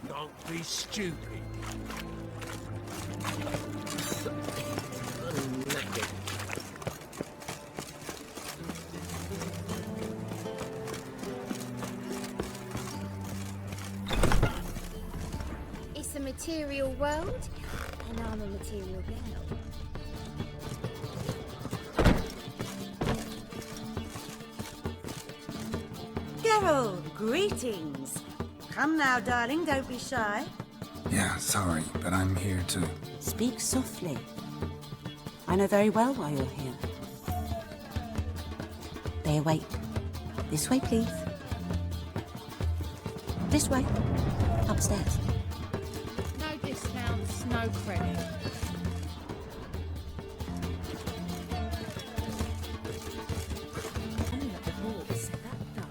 Don't be stupid. It's a material world, and I'm a material girl. Geralt, greetings. Come now, darling, don't be shy. Yeah, sorry, but I'm here to... Speak softly. I know very well why you're here. They await. This way, please. This way. Upstairs. No discounts, no credit.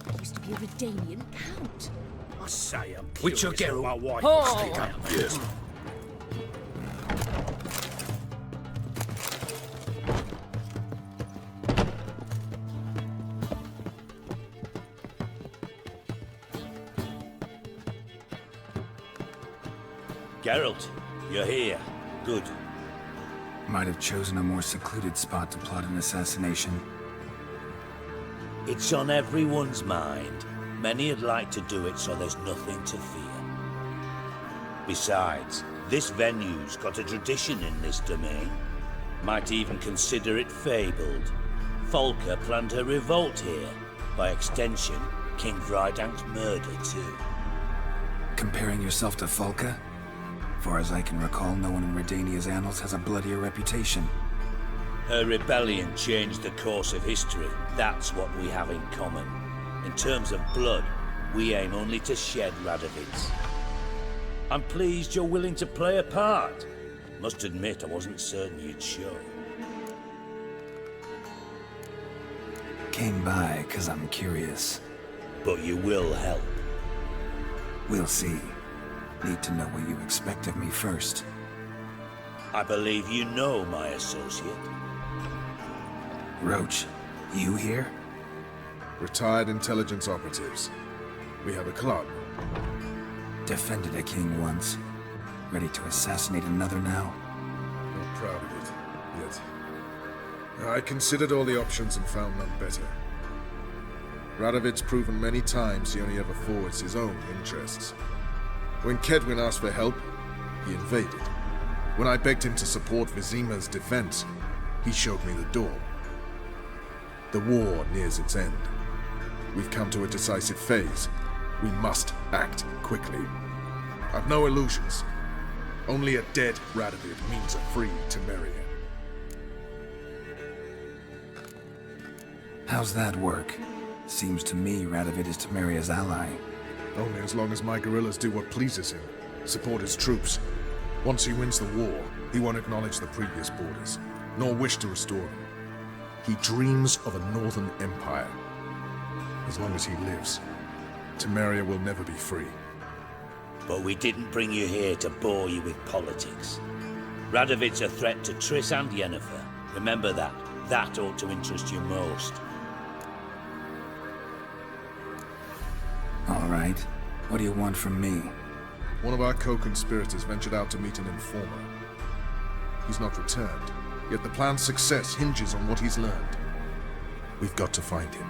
That used to be a Redanian count. I say I'm With your curious girl. how my wife Oh. stick up. Yes. Geralt, you're here. Good. Might have chosen a more secluded spot to plot an assassination. It's on everyone's mind. Many would like to do it, so there's nothing to fear. Besides, this venue's got a tradition in this domain. Might even consider it fabled. Folka planned her revolt here. By extension, King Vrydank's murder too. Comparing yourself to Folka? Far as I can recall, no one in Redania's annals has a bloodier reputation. Her rebellion changed the course of history. That's what we have in common. In terms of blood, we aim only to shed Radovid's. I'm pleased you're willing to play a part. Must admit, I wasn't certain you'd show. Came by 'cause I'm curious. But you will help. We'll see. Need to know what you expect of me first. I believe you know my associate. Roach, you here? Retired intelligence operatives. We have a club. Defended a king once. Ready to assassinate another now? Not proud of it, yet. I considered all the options and found none better. Radovid's proven many times he only ever forwards his own interests. When Kedwin asked for help, he invaded. When I begged him to support Vizima's defense, he showed me the door. The war nears its end. We've come to a decisive phase. We must act quickly. I've no illusions. Only a dead Radovid means a free Temeria. How's that work? Seems to me Radovid is Temeria's ally. Only as long as my guerrillas do what pleases him, support his troops. Once he wins the war, he won't acknowledge the previous borders, nor wish to restore them. He dreams of a northern empire. As long as he lives, Temeria will never be free. But we didn't bring you here to bore you with politics. Radovid's a threat to Triss and Yennefer. Remember that. That ought to interest you most. All right. What do you want from me? One of our co-conspirators ventured out to meet an informer. He's not returned, yet the plan's success hinges on what he's learned. We've got to find him.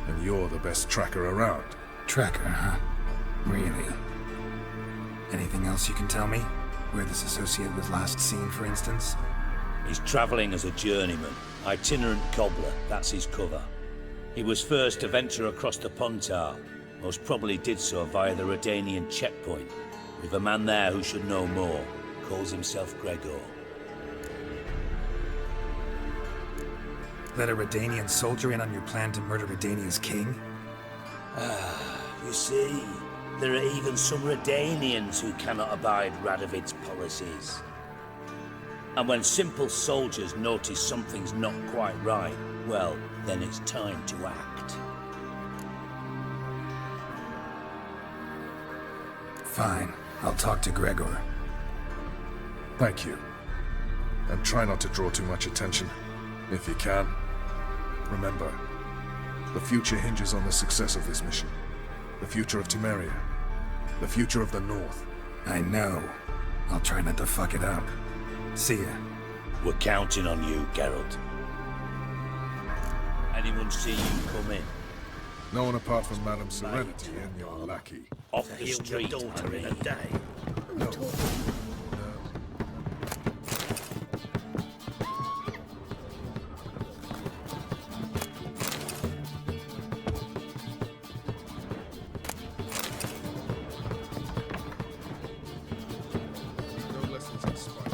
And you're the best tracker around. Tracker, huh? Really? Anything else you can tell me? Where this associate was last seen, for instance? He's travelling as a journeyman. Itinerant cobbler, that's his cover. He was first to venture across the Pontar. Most probably did so via the Redanian checkpoint. We've a man there who should know more. Calls himself Gregor. Let a Redanian soldier in on your plan to murder Redania's king? You see, there are even some Redanians who cannot abide Radovid's policies. And when simple soldiers notice something's not quite right, well, then it's time to act. Fine. I'll talk to Gregor. Thank you. And try not to draw too much attention. If you can. Remember, the future hinges on the success of this mission. The future of Temeria. The future of the North. I know. I'll try not to fuck it up. See ya. We're counting on you, Geralt. Anyone see you come in? No one apart from Madame Serenity and your lackey. Off the Heal your street, daughter in a day. No lessons in spite.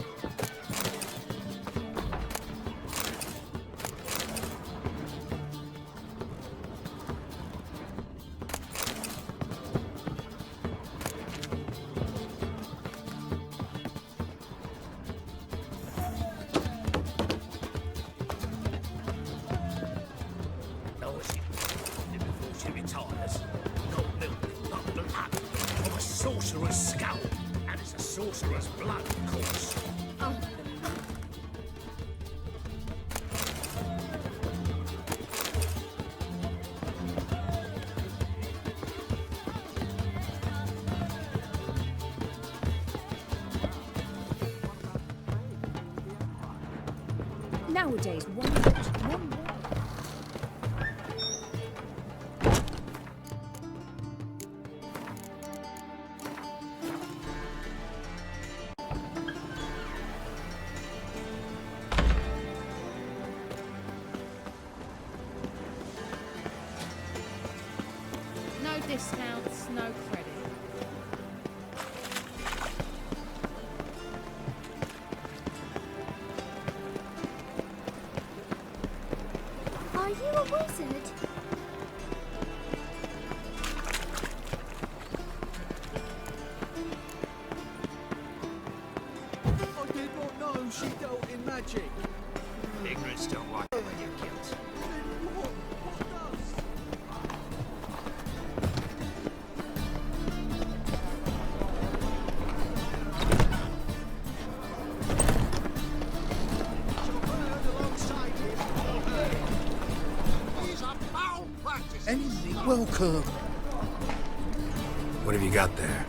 No, she before she retires. No milk, not blood. Of a sorcerer's skull. And it's a sorcerer's blood, of course. Nowadays, one watch, one watch. No discounts, no credit. Are you a wizard? I did not know she dealt in magic. Ignorance don't want you guilt. What does? Welcome. What have you got there?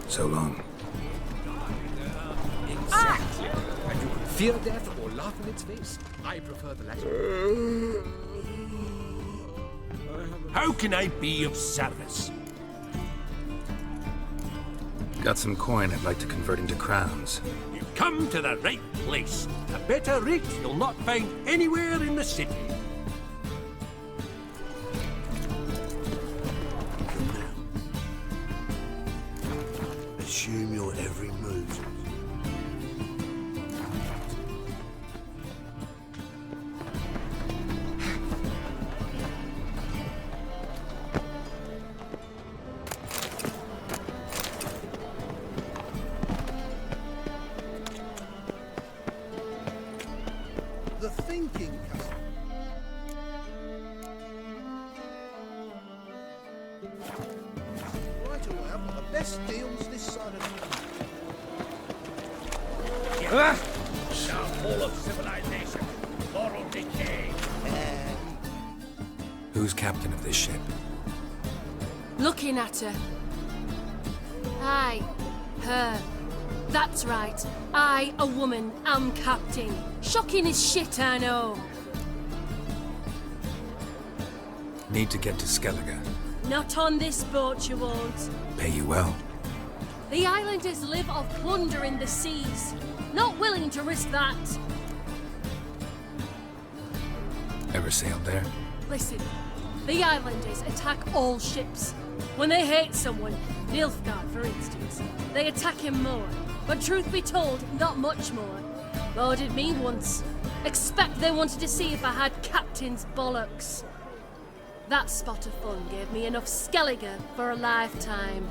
So long. Exactly. And you can fear death or laugh in its face. I prefer the latter. How can I be of service? Got some coin I'd like to convert into crowns. You've come to the right place. A better rate you'll not find anywhere in the city. Come now. Assume your every move. less deals this side of the downfall of civilization, moral decay. Who's captain of this ship? Looking at her. Aye, her. That's right. I, a woman, am captain. Shocking as shit, I know. Need to get to Skellige. Not on this boat, you won't. Pay you well. The islanders live off plunder in the seas. Not willing to risk that. Ever sailed there? Listen, the islanders attack all ships. When they hate someone, Nilfgaard for instance, they attack him more. But truth be told, not much more. Boarded me once. Expect they wanted to see if I had captain's bollocks. That spot of fun gave me enough Skellige for a lifetime.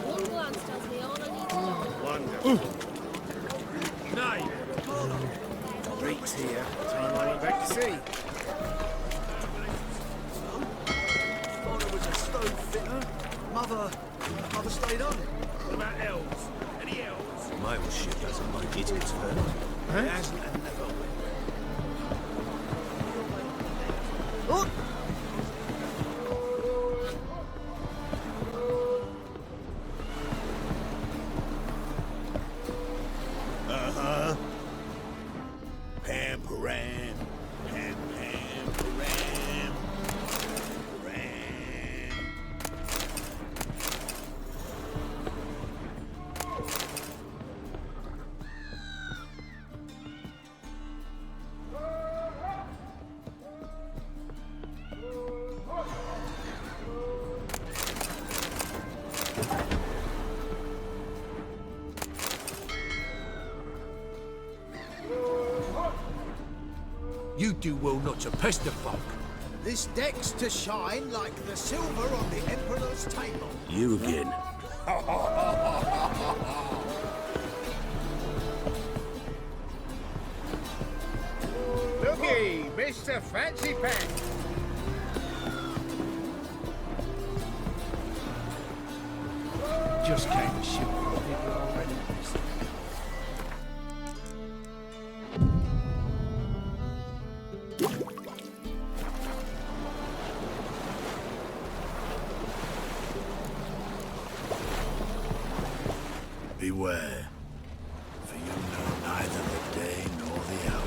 One glance tells me all I need to know. Wonderful. Nine. Reeks here. Time I went back to sea. Father was a stove fitter. Mother stayed on. What about elves? Any elves? My old ship hasn't like it, it's her. It hasn't and never will. Uh-huh. Pam, param. Pam, pam, param. Param. You do well not to pest the folk. This deck's to shine like the silver on the Emperor's table. You again. Looky, Mr. Fancy Pants. Just came to ship. I think we're already missed. Beware, for you know neither the day nor the hour.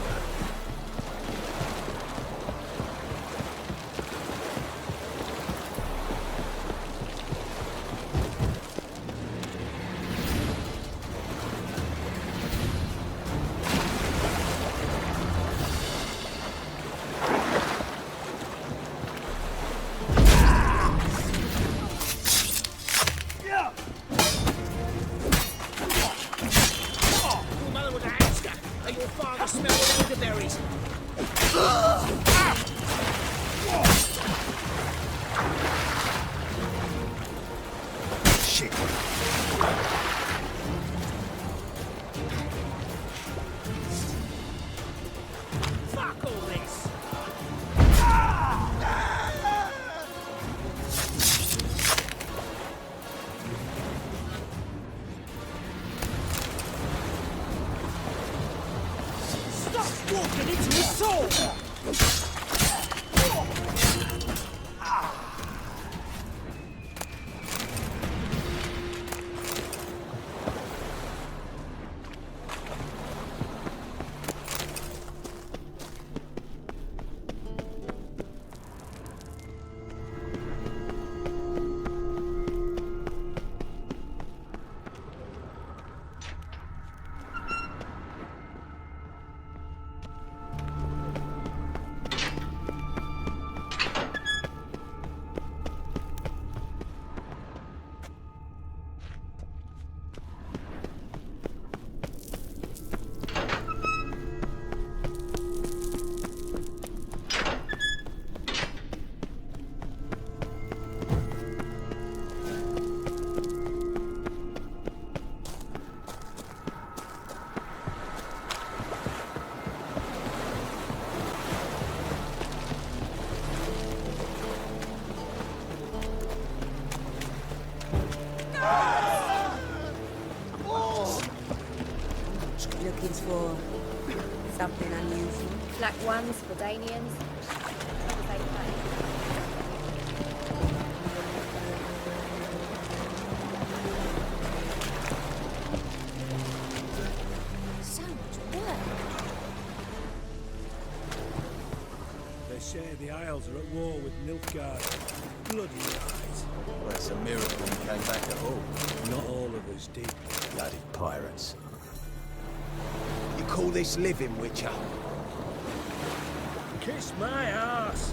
ones for Danians. What do they pay? So much work. They say the Isles are at war with Nilfgaard. Bloody lies. Well, it's a miracle we came back at all. Not all of us did. Bloody pirates. You call this living, Witcher? Kiss my ass!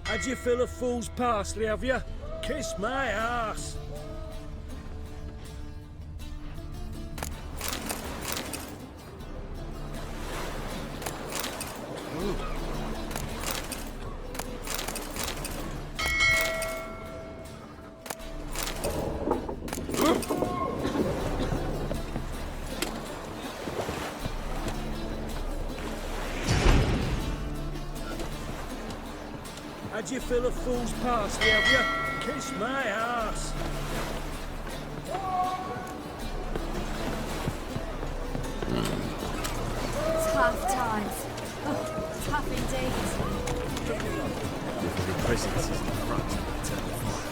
Had you fill a fool's parsley, have you? Kiss my ass! Had you fill a fool's parsley, have you? Kiss my ass! Tough times. Oh, tough indeed. The presence is in front. Turn the fire.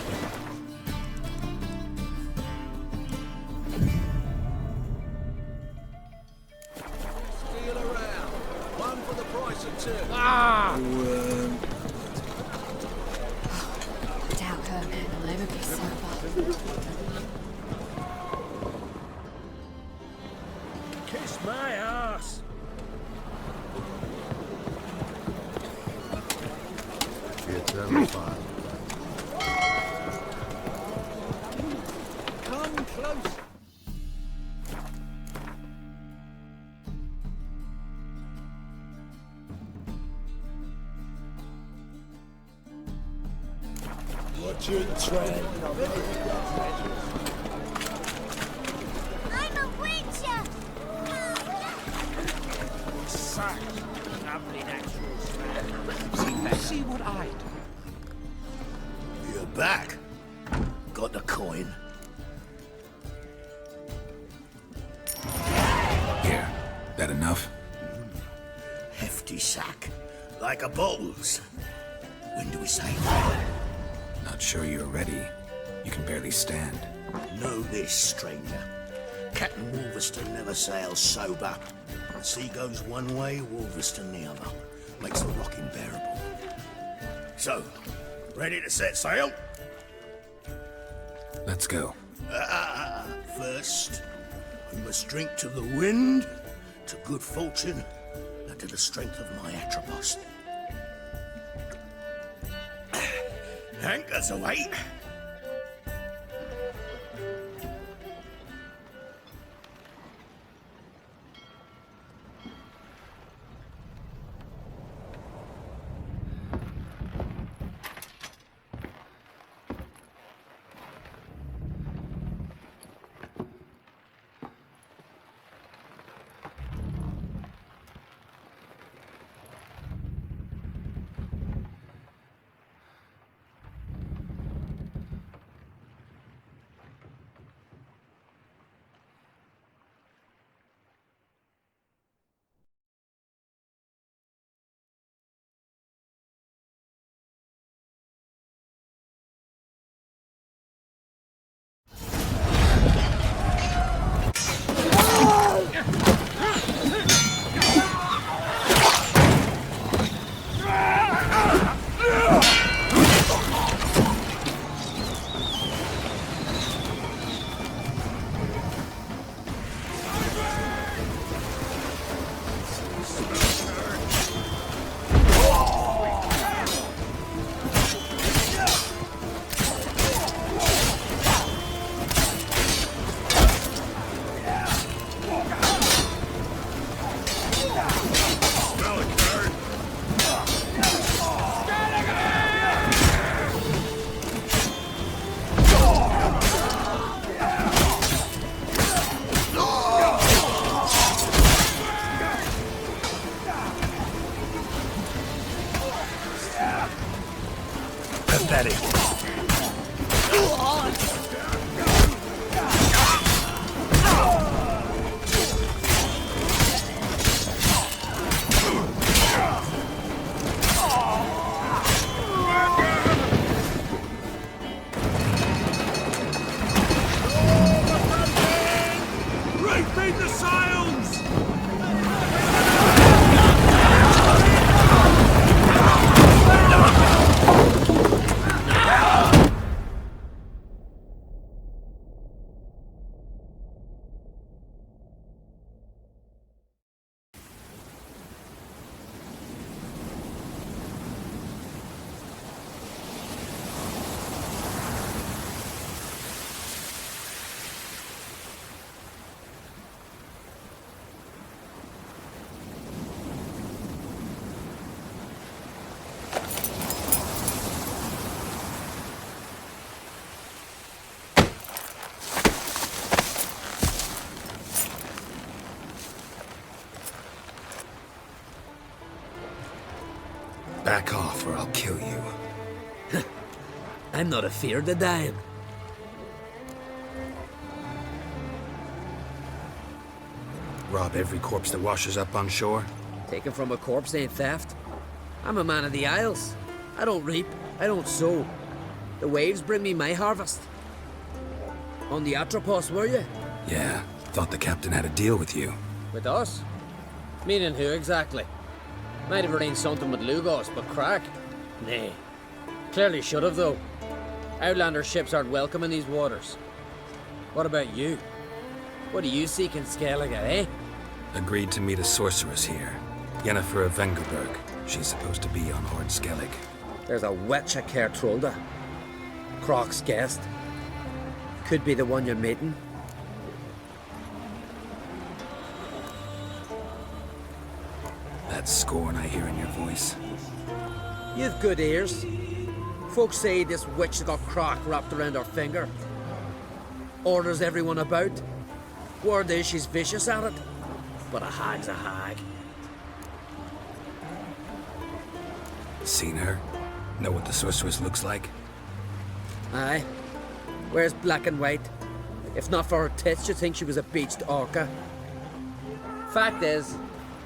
Steal around. One for the price of two. Doubt her can ever be sober. Kiss my ass! Turn the fire. Come close. Watch your tread. I'm a witcher! Such lovely natural See what I do. You're back. Got the coin. Here, that enough? Hefty sack. Like a bowl's. When do we sail? Not sure you're ready. You can barely stand. Know this, stranger. Captain Wolverstone never sails sober. The sea goes one way, Wolverstone the other. Makes the rock unbearable. So, ready to set sail? Let's go. First, we must drink to the wind, to good fortune, and to the strength of my Atropos. Anchors away. heading? Repeat the sails! Back off or I'll kill you. I'm not afeard of dying. Rob every corpse that washes up on shore? Taken from a corpse ain't theft. I'm a man of the Isles. I don't reap, I don't sow. The waves bring me my harvest. On the Atropos, were you? Yeah, thought the captain had a deal with you. With us? Meaning who exactly? Might have arranged something with Lugos, but crack? Nay. Clearly should have, though. Outlander ships aren't welcome in these waters. What about you? What do you seek in Skellige, eh? Agreed to meet a sorceress here. Yennefer of Vengerberg. She's supposed to be on Hord Skellig. There's a witch at Kertrolda. Croc's guest. Could be the one you're meeting. That scorn I hear in your voice. You've good ears. Folks say this witch got Croc wrapped around her finger. Orders everyone about. Word is she's vicious at it. But a hag's a hag. Seen her? Know what the sorceress looks like? Aye. Wears black and white. If not for her tits, you'd think she was a beached orca. Fact is,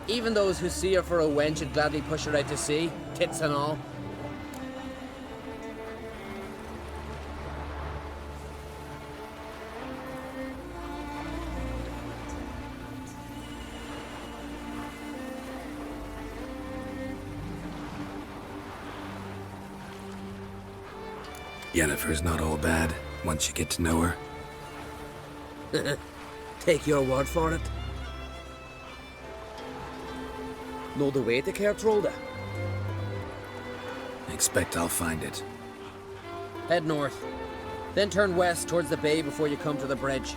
even those who see her for a wench would gladly push her out to sea, tits and all. Yennefer's not all bad, once you get to know her. Take your word for it. Know the way to Kertrolda? Expect I'll find it. Head north. Then turn west towards the bay before you come to the bridge.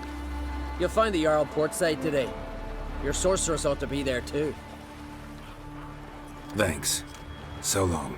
You'll find the Jarl port site today. Your sorceress ought to be there too. Thanks. So long.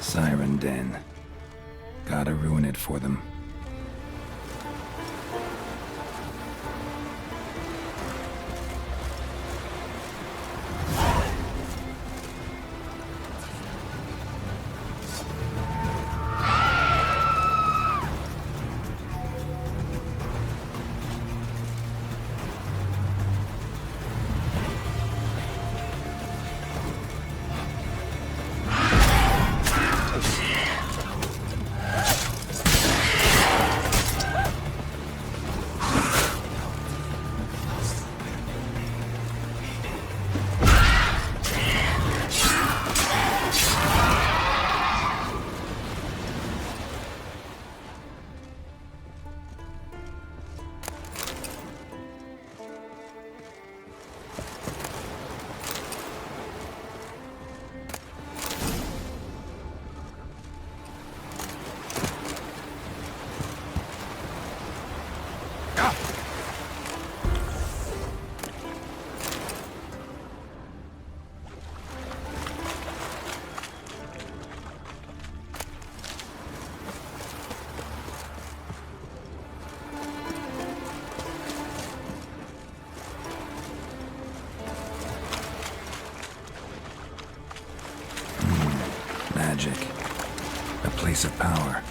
Siren Den. Gotta ruin it for them. Magic. A place of power.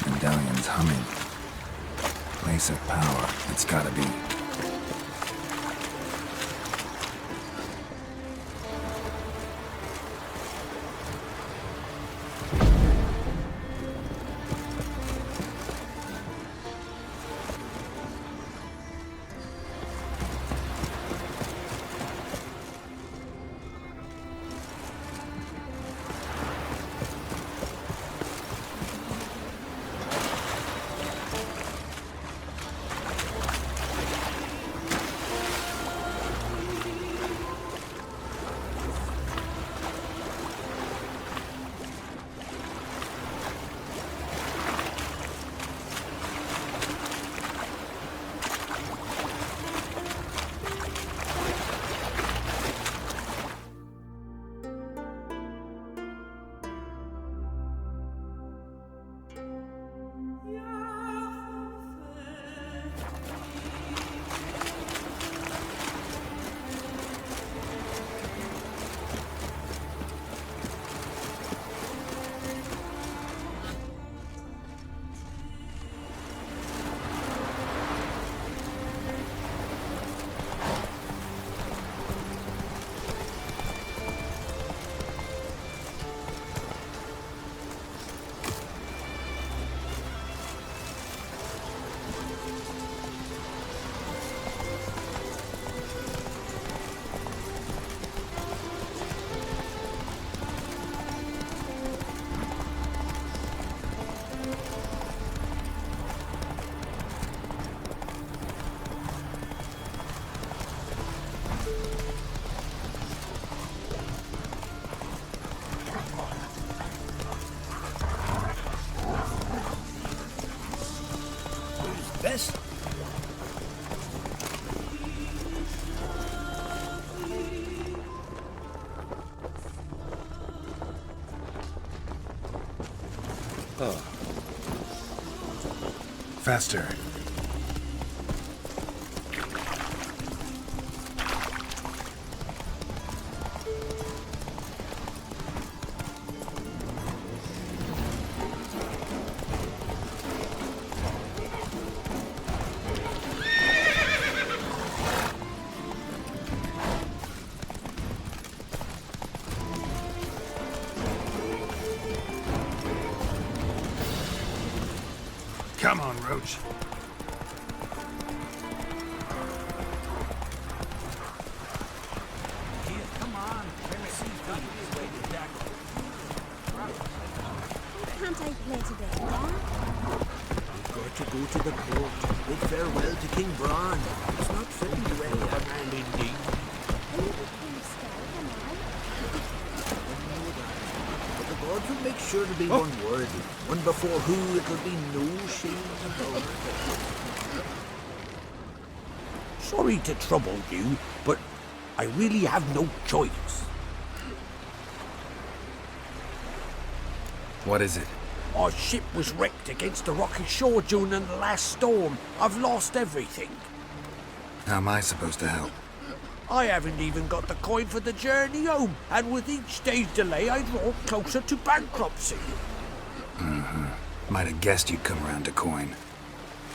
Medallion's humming. Place of power, it's gotta be. Bess? Faster. Come on, Roach. Can't I play today, Dad? We've got to go to the court. Bid farewell to King Bran. It's not fitting to any other man indeed. Are you the king's scout, am I? But the gods will make sure to be one worthy. One before who it'll be no shame to go. Sorry to trouble you, but I really have no choice. What is it? Our ship was wrecked against the rocky shore during the last storm. I've lost everything. How am I supposed to help? I haven't even got the coin for the journey home, and with each day's delay, I draw closer to bankruptcy. Might have guessed you'd come around to coin.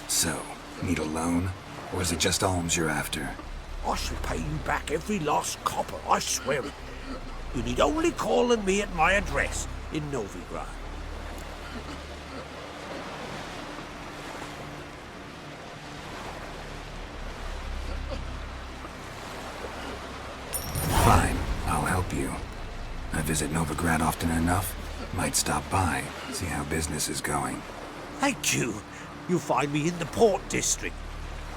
So, need a loan? Or is it just alms you're after? I shall pay you back every last copper, I swear it. You need only call on me at my address in Novigrad. Fine, I'll help you. I visit Novigrad often enough. Might stop by, see how business is going. Thank you. You'll find me in the Port District.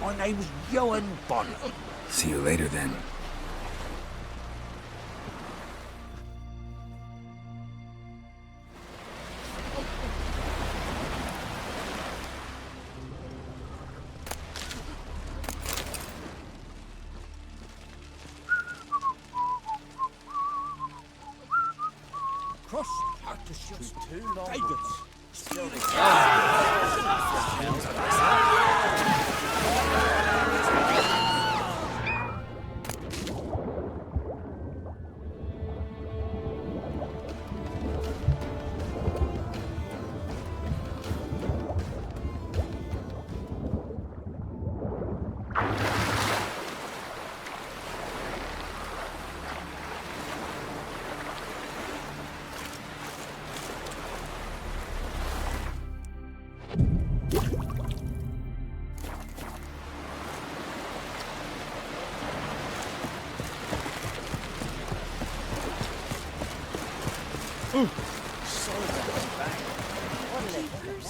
My name's Johan Bonner. See you later then. Cross partnerships too long. Davids.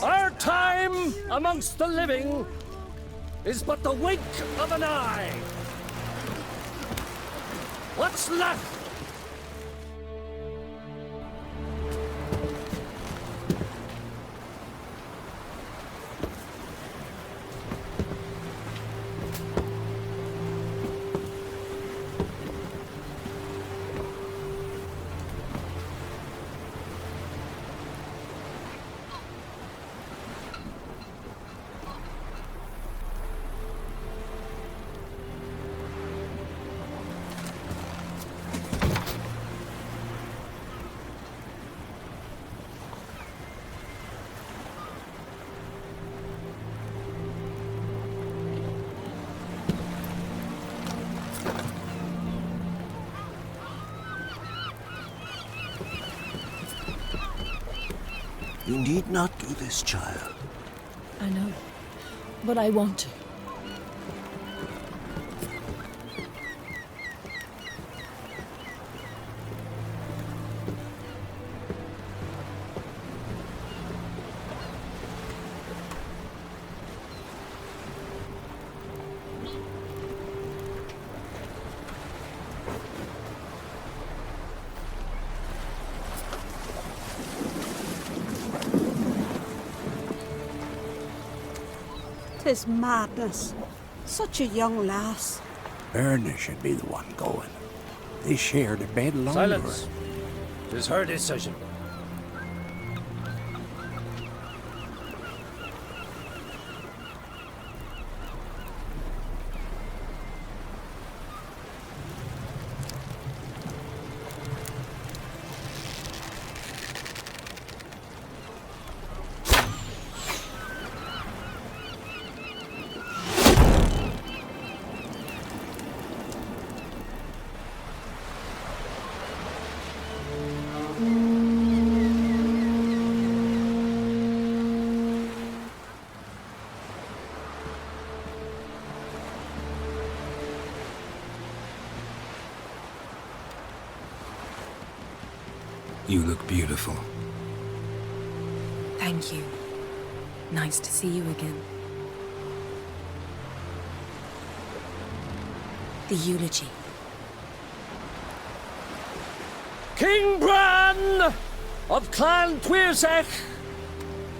Our time amongst the living is but the wink of an eye. What's left? You need not do this, child. I know, but I want to. 'Tis madness. Such a young lass. Erna should be the one going. They shared a bed longer. Silence. 'Tis her decision. You look beautiful. Thank you. Nice to see you again. The eulogy. King Bran of Clan TURKCE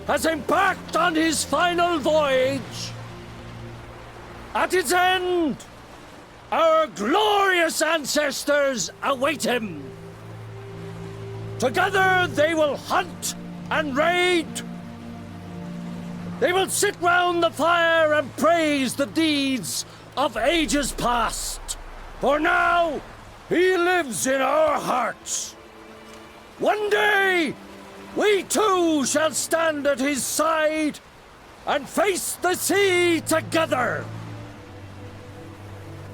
has embarked on his final voyage. At its end, our glorious ancestors await him. Together they will hunt and raid. They will sit round the fire and praise the deeds of ages past. For now, he lives in our hearts. One day, we too shall stand at his side and face the sea together.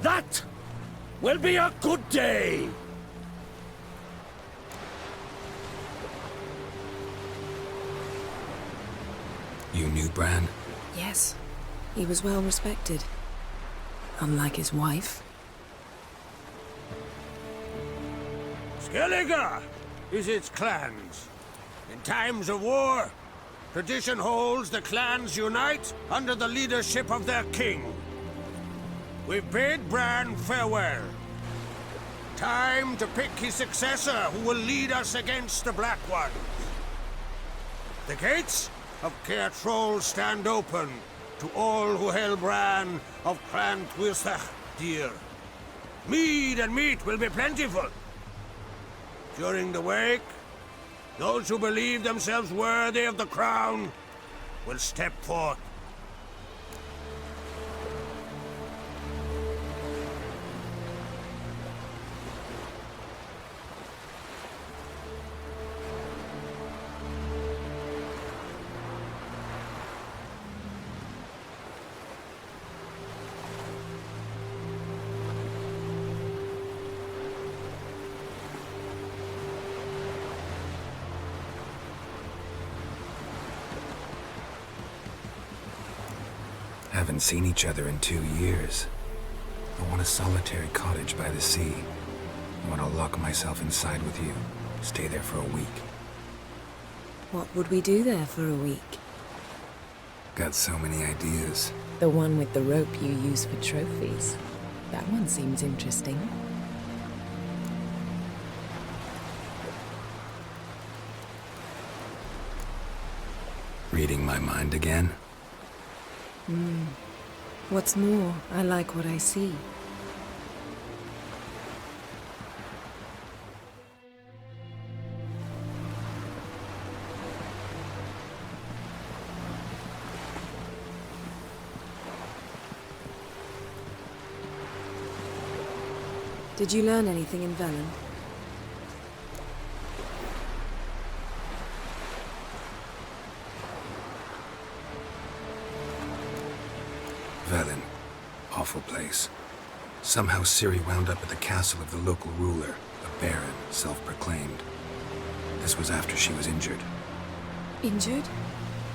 That will be a good day. You knew Bran? Yes, he was well respected. Unlike his wife. Skellige is its clans. In times of war, tradition holds the clans unite under the leadership of their king. We bid Bran farewell. Time to pick his successor who will lead us against the Black Ones. The gates of Caer Troll stand open to all who held Bran of Clan TURKCE dear. Mead and meat will be plentiful. During the wake, those who believe themselves worthy of the crown will step forth. Haven't seen each other in 2 years. I want a solitary cottage by the sea. I want to lock myself inside with you. Stay there for a week. What would we do there for a week? Got so many ideas. The one with the rope you use for trophies. That one seems interesting. Reading my mind again? What's more, I like what I see. Did you learn anything in Velen? Velen. Awful place. Somehow Ciri wound up at the castle of the local ruler, a baron, self-proclaimed. This was after she was injured. Injured?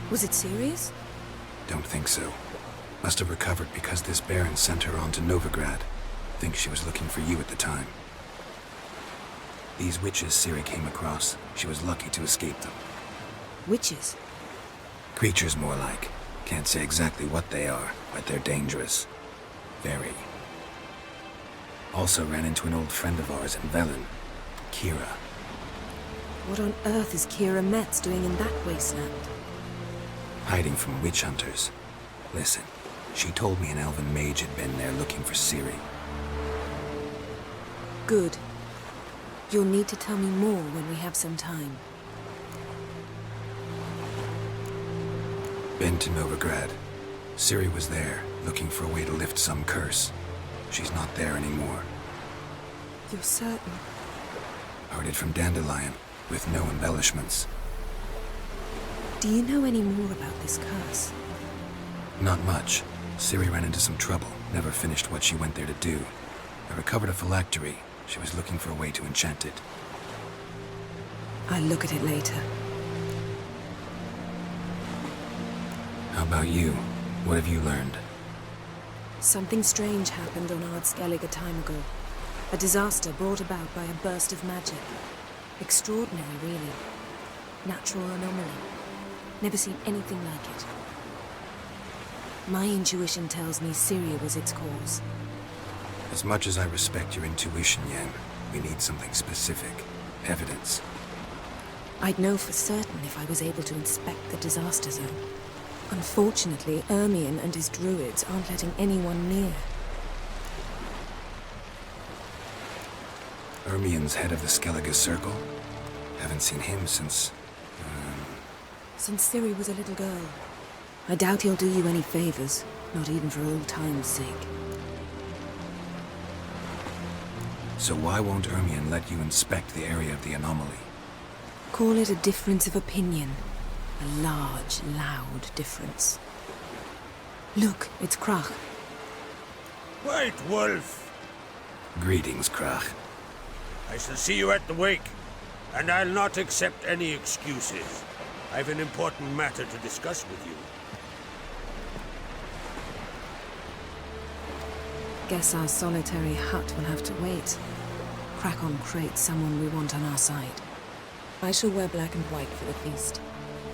Was it serious? Don't think so. Must have recovered because this baron sent her on to Novigrad. Think she was looking for you at the time. These witches Ciri came across, she was lucky to escape them. Witches? Creatures more like. Can't say exactly what they are, but they're dangerous. Very. Also ran into an old friend of ours in Velen, Kira. What on earth is Kira Metz doing in that wasteland? Hiding from witch hunters. Listen, She told me an elven mage had been there looking for Ciri. Good. You'll need to tell me more when we have some time. Been to Novigrad. Ciri was there, looking for a way to lift some curse. She's not there anymore. You're certain? Heard it from Dandelion, with no embellishments. Do you know any more about this curse? Not much. Ciri ran into some trouble, never finished what she went there to do. I recovered a phylactery. She was looking for a way to enchant it. I'll look at it later. How about you? What have you learned? Something strange happened on Ardskellig a time ago. A disaster brought about by a burst of magic. Extraordinary, really. Natural anomaly. Never seen anything like it. My intuition tells me Ciri was its cause. As much as I respect your intuition, Yen, we need something specific. Evidence. I'd know for certain if I was able to inspect the disaster zone. Unfortunately, Ermion and his druids aren't letting anyone near. Ermion's head of the Skellige Circle? Haven't seen him since... Since Ciri was a little girl. I doubt he'll do you any favors, not even for old time's sake. So why won't Ermion let you inspect the area of the anomaly? Call it a difference of opinion. A large, loud difference. Look, it's Krach. White Wolf! Greetings, Krach. I shall see you at the wake, and I'll not accept any excuses. I've an important matter to discuss with you. Guess our solitary hut will have to wait. Krakon crate's someone we want on our side. I shall wear black and white for the feast.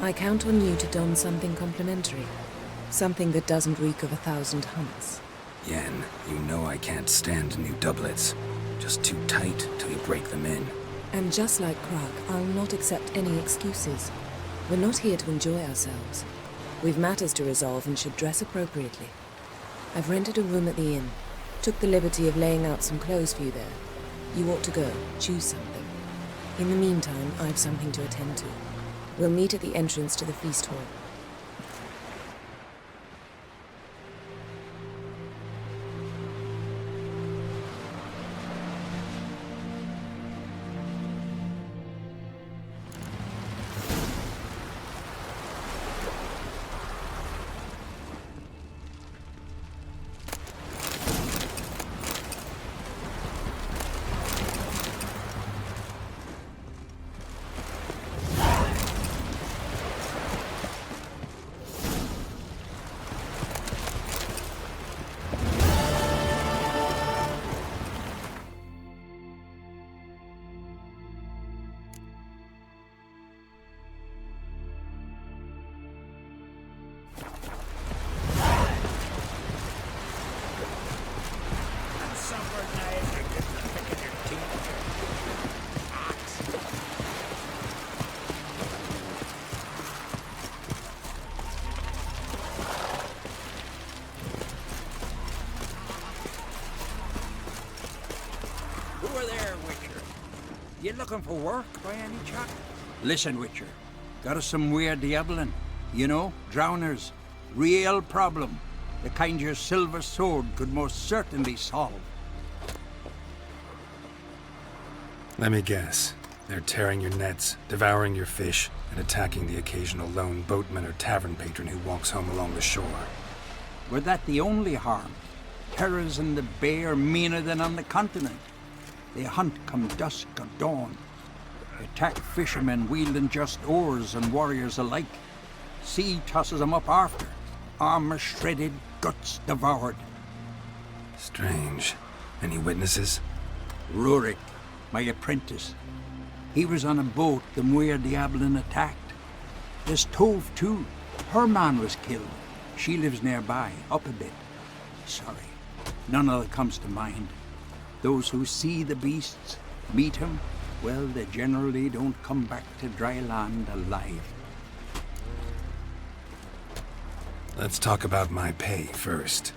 I count on you to don something complimentary. Something that doesn't reek of 1,000 hunts. Yen, you know I can't stand new doublets. Just too tight till you break them in. And just like Krak, I'll not accept any excuses. We're not here to enjoy ourselves. We've matters to resolve and should dress appropriately. I've rented a room at the inn. Took the liberty of laying out some clothes for you there. You ought to go. Choose something. In the meantime, I've something to attend to. We'll meet at the entrance to the feast hall. You looking for work by any chance? Listen, Witcher. Got us some weird diabling. You know, drowners. Real problem. The kind your silver sword could most certainly solve. Let me guess. They're tearing your nets, devouring your fish, and attacking the occasional lone boatman or tavern patron who walks home along the shore. Were that the only harm? Terrors in the bay are meaner than on the continent. They hunt come dusk or dawn. Attack fishermen wielding just oars and warriors alike. Sea tosses them up after. Armor shredded, guts devoured. Strange. Any witnesses? Rurik, my apprentice. He was on a boat the Muir Diablin attacked. There's Tove, too. Her man was killed. She lives nearby, up a bit. Sorry, none of it comes to mind. Those who see the beasts, meet him, well, they generally don't come back to dry land alive. Let's talk about my pay first.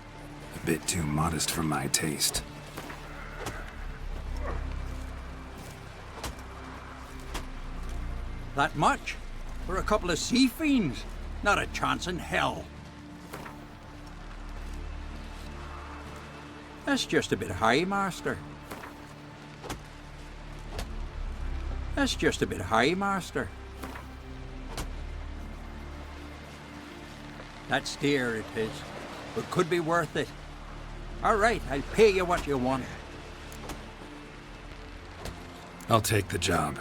A bit too modest for my taste. That much? For a couple of sea fiends? Not a chance in hell. That's just a bit high, Master. That's just a bit high, Master. That's dear, it is, but could be worth it. All right, I'll pay you what you want. I'll take the job.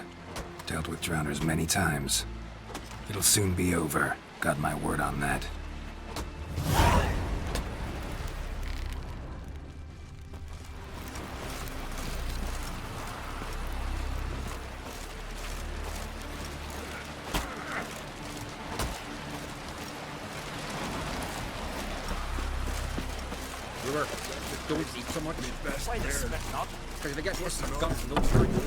Dealt with drowners many times. It'll soon be over. Got my word on that. Don't eat so much. Why the spit not? Because I guess what's the guns and those hurt you.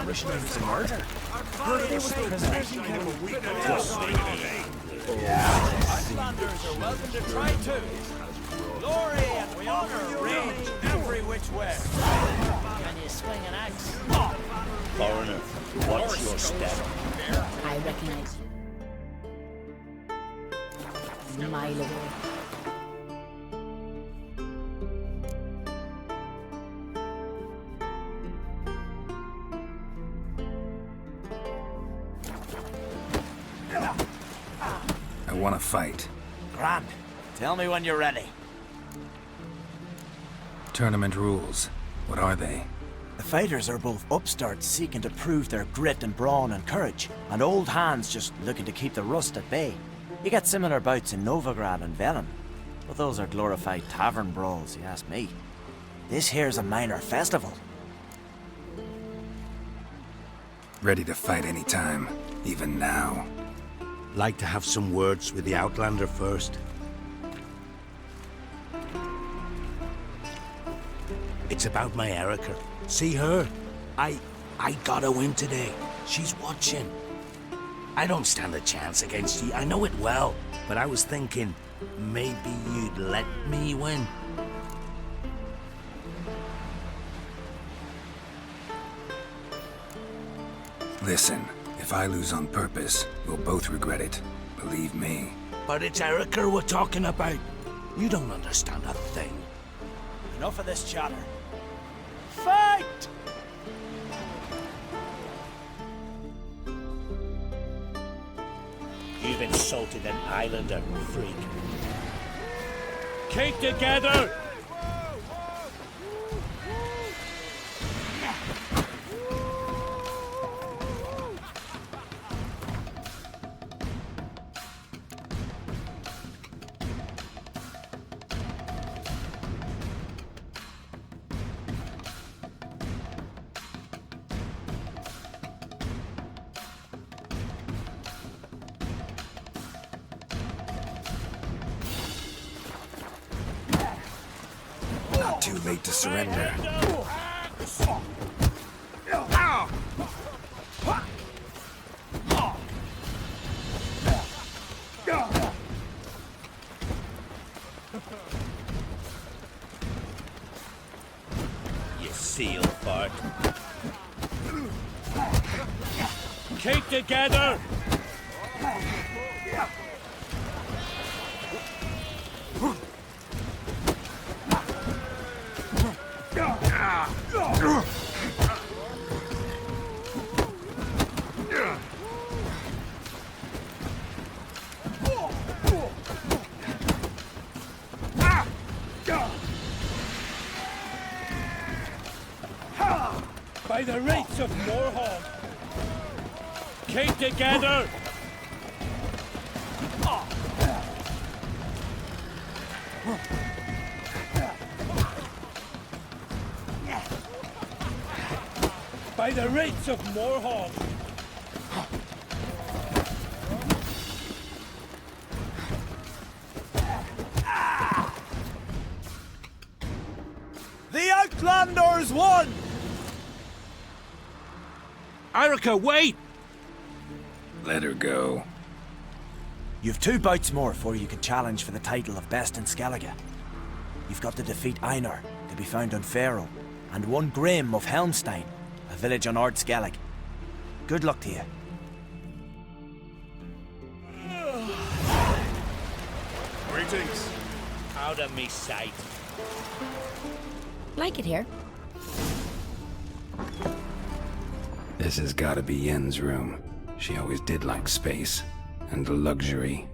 It's a murder. Islanders are welcome to try too. Glory and honor range every which way. Can you swing an axe? Foreigner, watch your step. I recognize you. My lord. I want to fight. Grand. Tell me when you're ready. Tournament rules. What are they? The fighters are both upstarts seeking to prove their grit and brawn and courage, and old hands just looking to keep the rust at bay. You get similar bouts in Novigrad and Velen, but those are glorified tavern brawls, you ask me. This here's a minor festival. Ready to fight anytime, even now. Like to have some words with the Outlander first. It's about my Erica. See her? I got a win today. She's watching. I don't stand a chance against you. I know it well. But I was thinking, maybe you'd let me win. Listen, if I lose on purpose, we'll both regret it. Believe me. But it's Erica we're talking about. You don't understand a thing. Enough of this chatter. Fight! You've insulted an Islander, freak. Keep together! Not too late to surrender. You seal fart. Keep together! By the rates of Morhaug! Keep together! By the rates of Morhaug! The Outlanders won! Erica, wait! Let her go. You've 2 bouts more before you can challenge for the title of Best in Skellige. You've got to defeat Einar, to be found on Faroe, and 1 Grim of Helmstein, a village on Ard Skellig. Good luck to you. Greetings. Out of me sight. Like it here. This has gotta be Yen's room. She always did like space and luxury.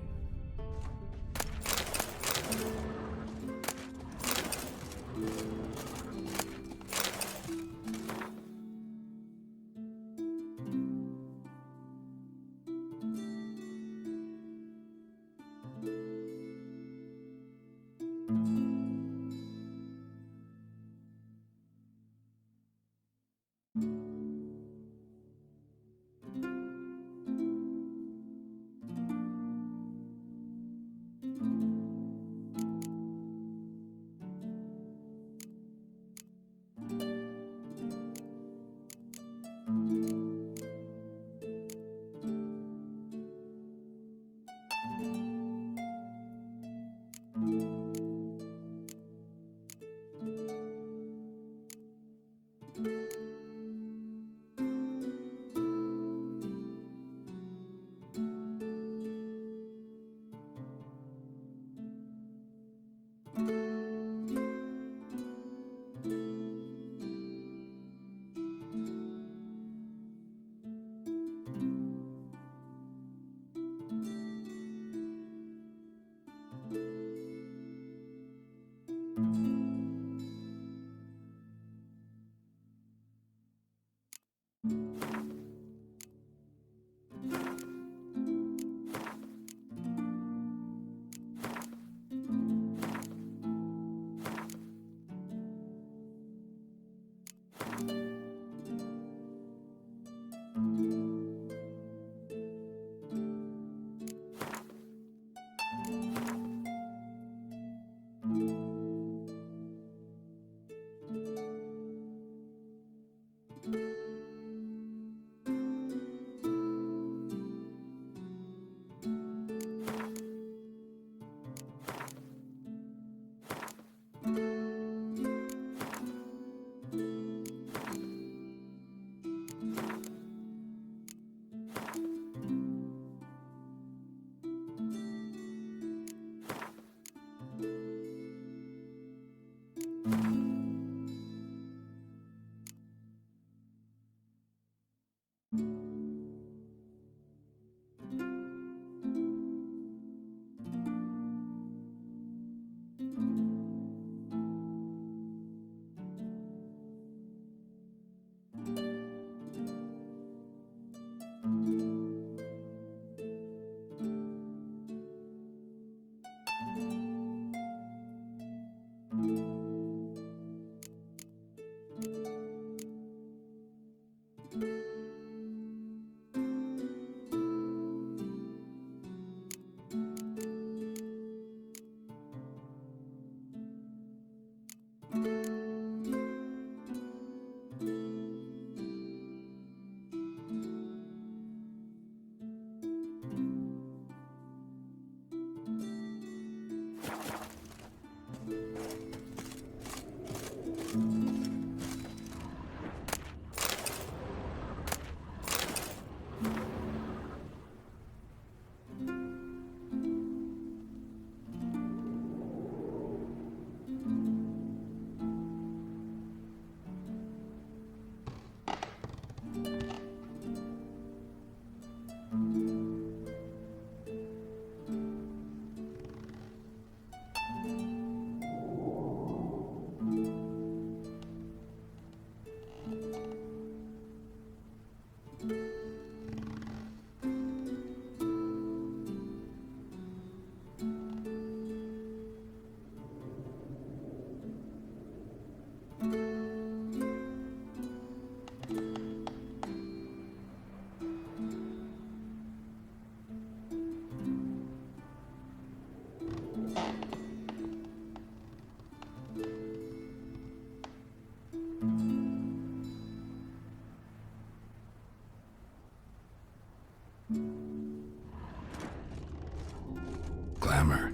summer.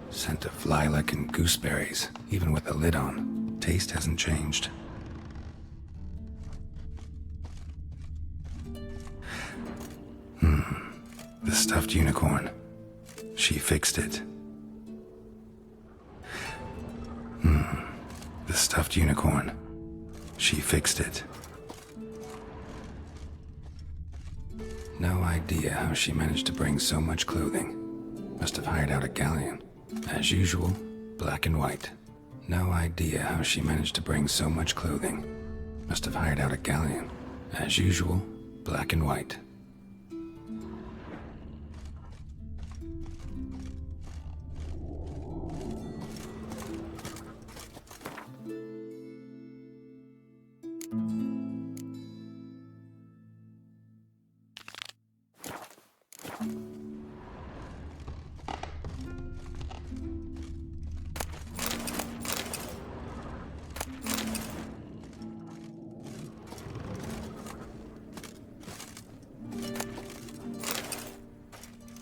Scent of lilac and gooseberries, even with the lid on. Taste hasn't changed. The stuffed unicorn. She fixed it. The stuffed unicorn. She fixed it. No idea how she managed to bring so much clothing. Must have hired out a galleon. As usual, black and white. No idea how she managed to bring so much clothing. Must have hired out a galleon. As usual, black and white.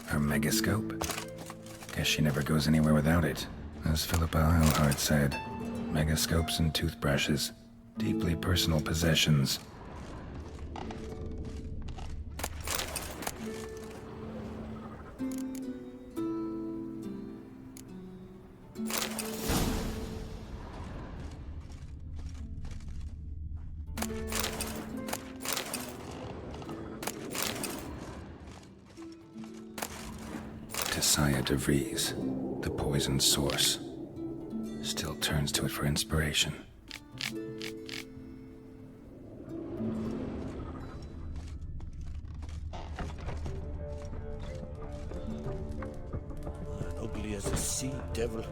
Her megascope? Guess she never goes anywhere without it. As Philippa Eilhart said, megascopes and toothbrushes, deeply personal possessions. De Vries, the poisoned source, still turns to it for inspiration. Ugly as a sea devil.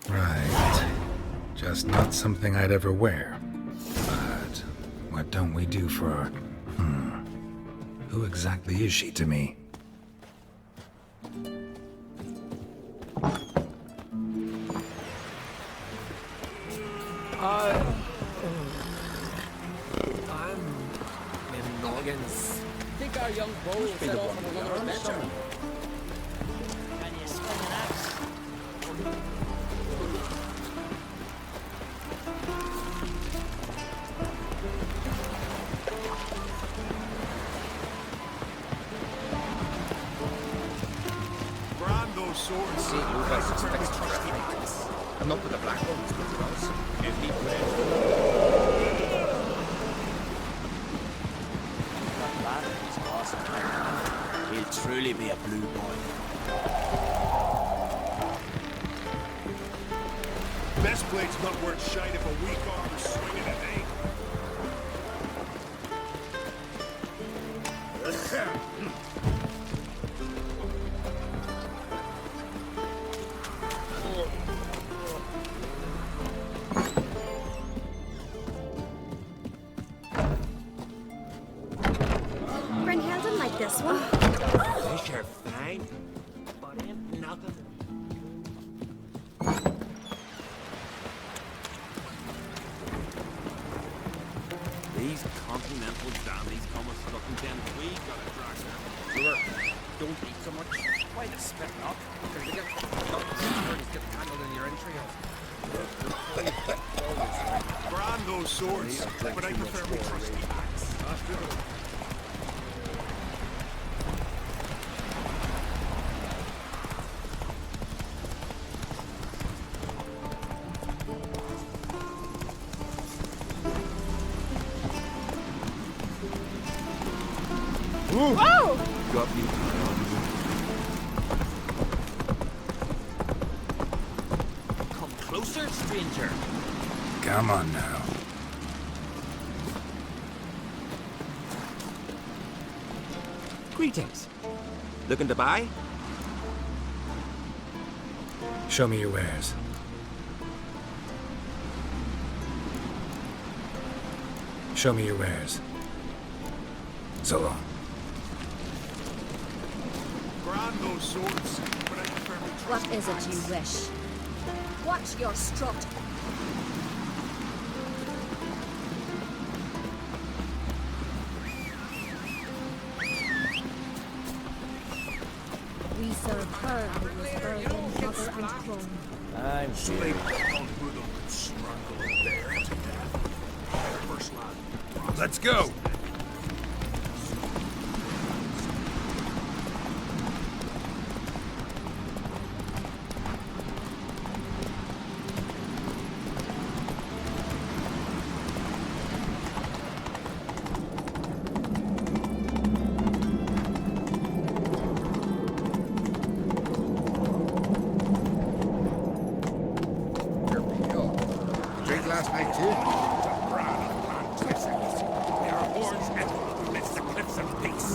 Right. Just not something I'd ever wear. But what don't we do for her? Who exactly is she to me? I'm in Noggins. Think our young bull set off on another adventure. Can you swing an axe? Brand those swords. See, Lucas suspects trust. I'm not with the black ones, but it was. If he played. That lad is awesome. He'll truly be a blue boy. Best blade's not worth shite if a weak arm is swinging at me. Brynhild didn't like this one. This your fine, but ain't nothing. These continental dandies come with fucking then we gotta drag them. Sure, don't eat so much. Why the spit up? Because you get fucking up and get tangled in your entrails. Grand those swords, but I prefer my trusty axe. Whoa! Got me. Come closer, stranger. Come on now. Greetings. Looking to buy? Show me your wares. Show me your wares. So long. Grand those swords, but I prefer my What trusty is it axe. you wish? Watch your strut. We serve her who was burdened mother and crone. I'm Slave on Budum could strangle a bear to death. First lad. Let's go! Drink last night too? The brown of Manchester. Their horns echo amidst the cliffs of peace.